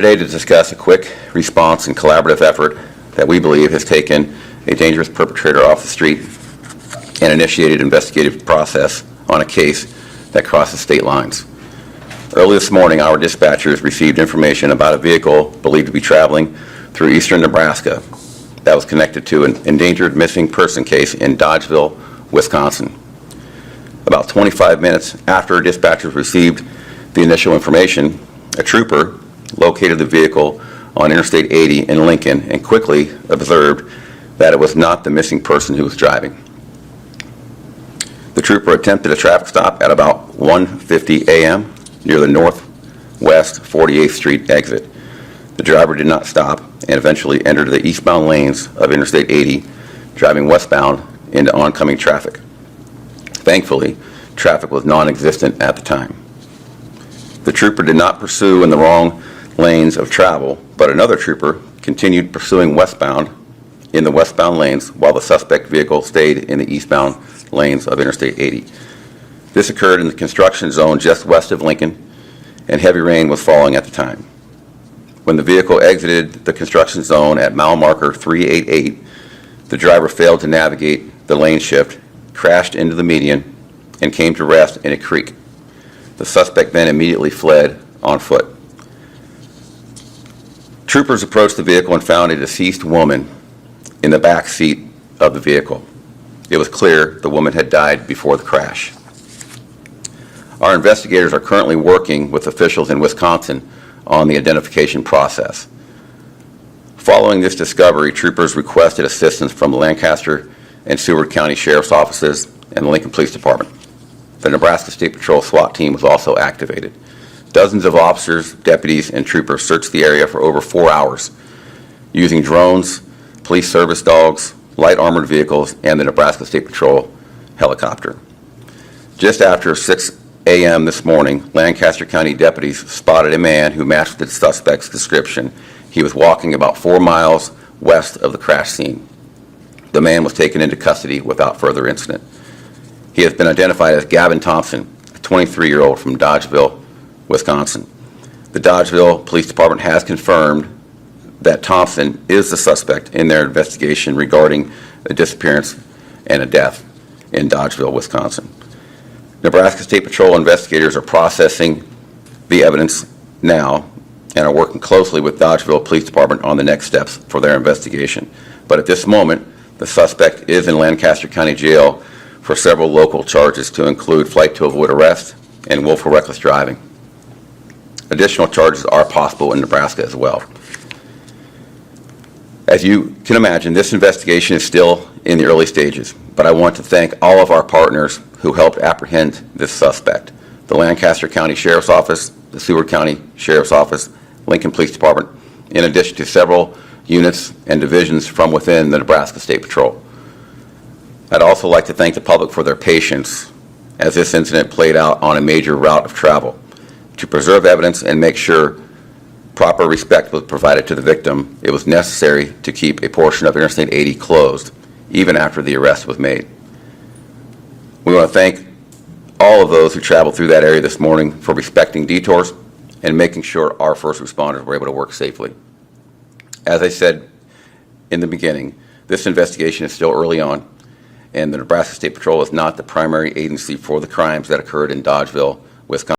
Today to discuss a quick response and collaborative effort that we believe has taken a dangerous perpetrator off the street and initiated investigative process on a case that crosses state lines. Early this morning, our dispatchers received information about a vehicle believed to be traveling through eastern Nebraska that was connected to an endangered missing person case in Dodgeville, Wisconsin. About 25 minutes after dispatchers received the initial information, a trooper located the vehicle on Interstate 80 in Lincoln and quickly observed that it was not the missing person who was driving. The trooper attempted a traffic stop at about 1:50 a.m. near the northwest 48th Street exit. The driver did not stop and eventually entered the eastbound lanes of Interstate 80, driving westbound into oncoming traffic. Thankfully, traffic was non-existent at the time. The trooper did not pursue in the wrong lanes of travel, but another trooper continued pursuing westbound in the westbound lanes while the suspect vehicle stayed in the eastbound lanes of Interstate 80. This occurred in the construction zone just west of Lincoln, and heavy rain was falling at the time. When the vehicle exited the construction zone at mile marker 388, the driver failed to navigate the lane shift, crashed into the median, and came to rest in a creek. The suspect then immediately fled on foot. Troopers approached the vehicle and found a deceased woman in the back seat of the vehicle. It was clear the woman had died before the crash. Our investigators are currently working with officials in Wisconsin on the identification process. Following this discovery, troopers requested assistance from the Lancaster and Seward County Sheriff's Offices and the Lincoln Police Department. The Nebraska State Patrol SWAT team was also activated. Dozens of officers, deputies, and troopers searched the area for over 4 hours using drones, police service dogs, light armored vehicles, and the Nebraska State Patrol helicopter. Just after 6 a.m. this morning, Lancaster County deputies spotted a man who matched the suspect's description. He was walking about 4 miles west of the crash scene. The man was taken into custody without further incident. He has been identified as Gavin Thompson, a 23-year-old from Dodgeville, Wisconsin. The Dodgeville Police Department has confirmed that Thompson is the suspect in their investigation regarding a disappearance and a death in Dodgeville, Wisconsin. Nebraska State Patrol investigators are processing the evidence now and are working closely with Dodgeville Police Department on the next steps for their investigation. But at this moment, the suspect is in Lancaster County Jail for several local charges to include flight to avoid arrest and willful reckless driving. Additional charges are possible in Nebraska as well. As you can imagine, this investigation is still in the early stages, but I want to thank all of our partners who helped apprehend this suspect: the Lancaster County Sheriff's Office, the Seward County Sheriff's Office, Lincoln Police Department, in addition to several units and divisions from within the Nebraska State Patrol. I'd also like to thank the public for their patience as this incident played out on a major route of travel. To preserve evidence and make sure proper respect was provided to the victim, it was necessary to keep a portion of Interstate 80 closed, even after the arrest was made. We want to thank all of those who traveled through that area this morning for respecting detours and making sure our first responders were able to work safely. As I said in the beginning, this investigation is still early on, and the Nebraska State Patrol is not the primary agency for the crimes that occurred in Dodgeville, Wisconsin.